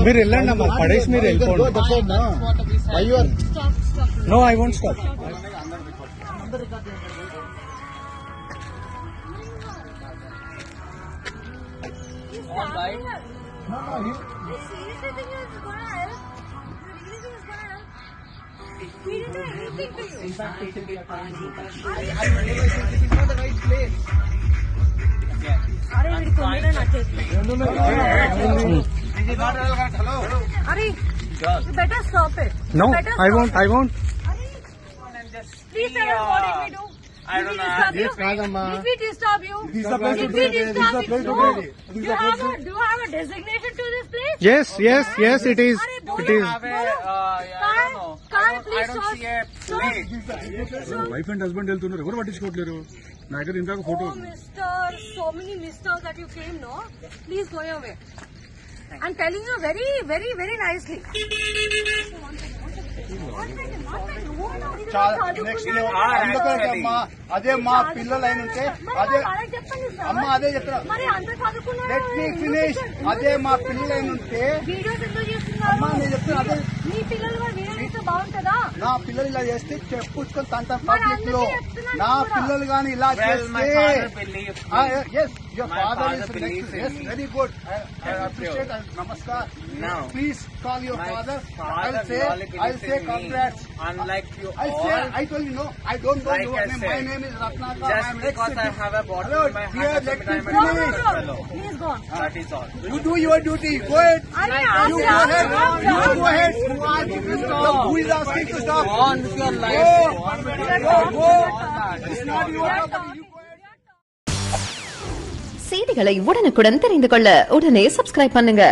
మీరు వెళ్ళండి అమ్మా, పడేసి మీరు వెళ్ళిపోండి. No, I won't stop. We didn't do anything to you. In fact, it is not the right place. Are we going to No. This is not relevant. Hello. Are you better stop it. No, Better I stop won't. it. I won't. Please tell us what did we do? I don't know. Did we disturb you? This is the place Did to we do it. disturb This is the place you? to No. do it. Do you have a designation to this place? Yes, it is. Are It is. Have a, I don't know. I don't see a place. Wife and husband వెళ్తున్నారు, ఎవరు పట్టించుకోవట్లేరు. నా దగ్గర ఇందాక photo. Oh, mister, so many misters that you came, no? Please go your way. I'm telling you very, very, very nicely. అదే మా పిల్లలు అయినంటే అదే అమ్మ అదే చెప్తారా. Let me finish. అదే మా పిల్లలు అయినంటే అమ్మా నేను చెప్తున్నా, అదే మీ పిల్లలు కూడా వీడియో చేస్తే బాగుంటుందా? నా పిల్లలు ఇలా చేస్తే చెప్పుకొని తంత పబ్లిక్ లో. నా పిల్లలు గాని ఇలా Well, my చేస్తే father believes me. yes, your My father father is believes next. in Yes, me. very good. I I appreciate and namaskar. No. Please call your My father. father I'll really believes say in congrats. me. Unlike you I all, told you no. I don't know Like your I name. said, My name is Ratnakar. just I'm because I have a bottle Hello, in my dear, hand, let doesn't me mean I'm a finish. good fellow. Please go on. That is all. You do your duty. Go ahead. You go ahead. You go ahead. Who is asking to stop? Go on with your life. Go on with your Go. life. It's not your property. செய்திகளை உடனுக்குடன் தெரிந்து கொள்ள உடனே subscribe பண்ணுங்க.